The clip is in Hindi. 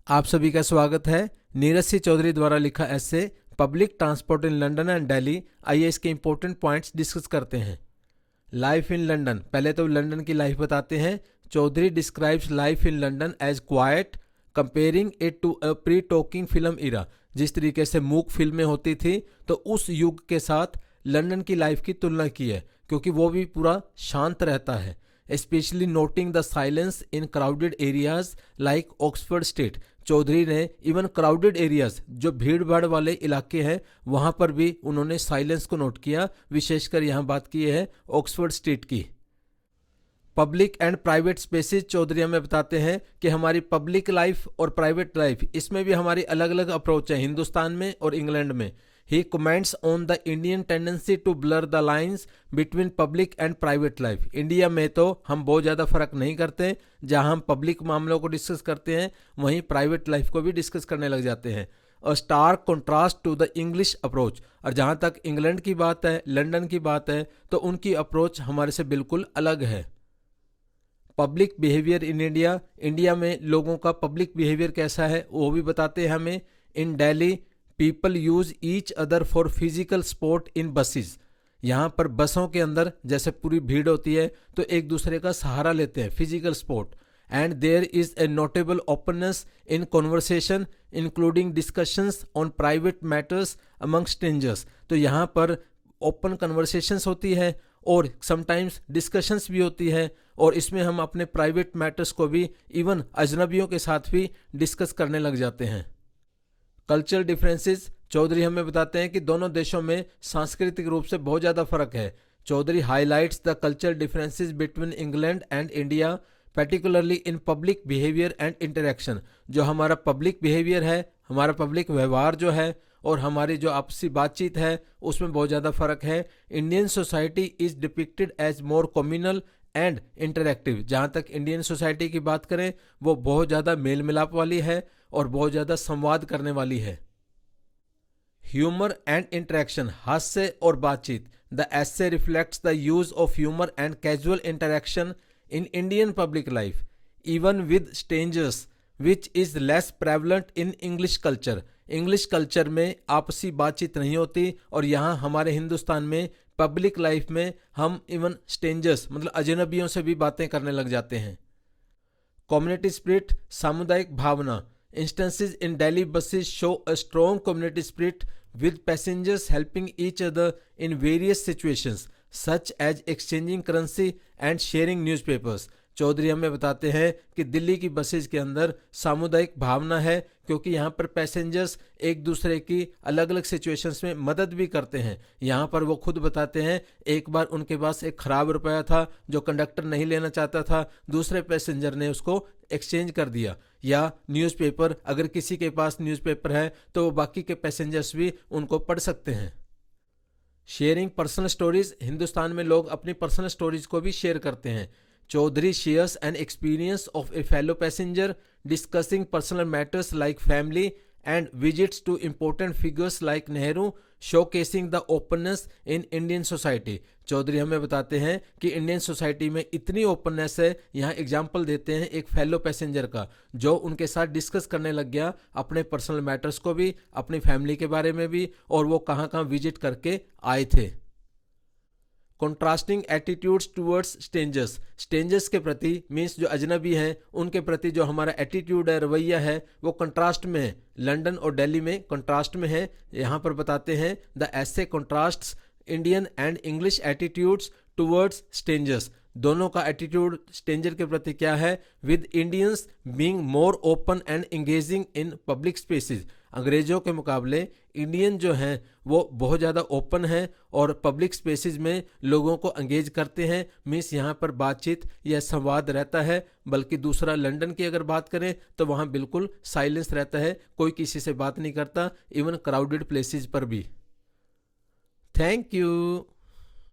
आप सभी का स्वागत है। नीरज सी चौधरी द्वारा लिखा ऐसे public transport in London and Delhi. आइए इसके इंपॉर्टेंट पॉइंट्स डिस्कस करते हैं। लाइफ इन लंदन, पहले तो लंदन की लाइफ बताते हैं। Chaudhuri describes life in London as quiet, comparing it to a pre talking film era. जिस तरीके से मूक फिल्में होती थी तो उस युग के साथ लंदन की लाइफ की तुलना की है, क्योंकि वो भी पूरा शांत रहता है। Specially noting the silence in crowded areas like Oxford Street. Chaudhuri ने इवन क्राउडेड एरियाज, जो भीड़ भाड़ वाले इलाके हैं, वहां पर भी उन्होंने साइलेंस को नोट किया। विशेषकर यहाँ बात की है ऑक्सफोर्ड स्ट्रीट की। Public and private spaces, Chaudhuri हमें बताते हैं कि हमारी पब्लिक लाइफ और प्राइवेट लाइफ, इसमें भी हमारी अलग अलग अप्रोच है हिंदुस्तान में और इंग्लैंड में। He comments on the Indian tendency to blur the lines between public and private life. India में तो हम बहुत ज़्यादा फर्क नहीं करते, जहां हम पब्लिक मामलों को डिस्कस करते हैं वहीं प्राइवेट लाइफ को भी डिस्कस करने लग जाते हैं। A stark contrast to the English approach. और जहां तक इंग्लैंड की बात है, लंदन की बात है, तो उनकी अप्रोच हमारे से बिल्कुल अलग है। Public behaviour in India, India में लोगों का पब्लिक बिहेवियर कैसा है वो भी बताते हैं हमें। In Delhi people use each other for physical support in buses. यहाँ पर बसों के अंदर जैसे पूरी भीड़ होती है तो एक दूसरे का सहारा लेते हैं, physical support. And there is a notable openness in conversation including discussions on private matters among strangers. तो यहाँ पर ओपन कन्वर्सेशंस होती है और समटाइम्स डिस्कशंस भी होती है, और इसमें हम अपने प्राइवेट मैटर्स को भी इवन अजनबियों के साथ भी डिस्कस करने लग जाते हैं। कल्चरल डिफरेंसेस, चौधरी हमें बताते हैं कि दोनों देशों में सांस्कृतिक रूप से बहुत ज़्यादा फर्क है। Chaudhuri highlights the cultural differences between England and India, particularly in public behaviour and interaction. जो हमारा पब्लिक बिहेवियर है, हमारा पब्लिक व्यवहार जो है, और हमारी जो आपसी बातचीत है, उसमें बहुत ज़्यादा फर्क है। Indian society is depicted as more communal and interactive. जहाँ तक इंडियन सोसाइटी की बात करें, वो बहुत ज़्यादा मेल मिलाप वाली है और बहुत ज़्यादा संवाद करने वाली है। ह्यूमर एंड इंटरेक्शन, हास्य और बातचीत। The essay reflects the use of humour and casual interaction in Indian public life even with strangers, which is less prevalent in English culture. English culture में आपसी बातचीत नहीं होती, और यहाँ हमारे हिंदुस्तान में पब्लिक लाइफ में हम इवन स्ट्रेंजर्स मतलब अजनबियों से भी बातें करने लग जाते हैं। कम्युनिटी स्पिरिट, सामुदायिक भावना। Instances in Delhi buses show a strong community spirit with passengers helping each other in various situations such as exchanging currency and sharing newspapers. Chaudhary हमें बताते हैं कि दिल्ली की बसेस के अंदर सामुदायिक भावना है, क्योंकि यहाँ पर पैसेंजर्स एक दूसरे की अलग अलग सिचुएशंस में मदद भी करते हैं। यहाँ पर वो खुद बताते हैं, एक बार उनके पास एक ख़राब रुपया था जो कंडक्टर नहीं लेना चाहता था, दूसरे पैसेंजर ने उसको एक्सचेंज कर दिया। या न्यूज़पेपर, अगर किसी के पास न्यूज़पेपर है तो वो बाकी के पैसेंजर्स भी उनको पढ़ सकते हैं। शेयरिंग पर्सनल स्टोरीज, हिंदुस्तान में लोग अपनी पर्सनल स्टोरीज को भी शेयर करते हैं। Chaudhary shares an experience of a fellow passenger discussing personal matters like family and visits to important figures like Nehru, showcasing the openness in Indian society. Chaudhary हमें बताते हैं कि इंडियन सोसाइटी में इतनी ओपननेस है। यहाँ एग्जाम्पल देते हैं एक फेलो पैसेंजर का, जो उनके साथ डिस्कस करने लग गया अपने पर्सनल मैटर्स को भी, अपनी फैमिली के बारे में भी, और वो कहाँ कहाँ विजिट करके आए थे। Contrasting attitudes towards strangers, strangers के प्रति मीन्स जो अजनबी हैं उनके प्रति जो हमारा एटीट्यूड है, रवैया है, वो कंट्रास्ट में है। लंदन और दिल्ली में कंट्रास्ट में है। यहाँ पर बताते हैं the essay contrasts Indian and English attitudes towards strangers. दोनों का एटीट्यूड स्ट्रेंजर के प्रति क्या है? With Indians being more open and engaging in public spaces. अंग्रेजों के मुकाबले इंडियन जो हैं वो बहुत ज़्यादा ओपन हैं और पब्लिक स्पेसेस में लोगों को एंगेज करते हैं। मीन्स यहाँ पर बातचीत या संवाद रहता है। बल्कि दूसरा लंदन की अगर बात करें तो वहाँ बिल्कुल साइलेंस रहता है, कोई किसी से बात नहीं करता, इवन क्राउडेड प्लेसेस पर भी। Thank you.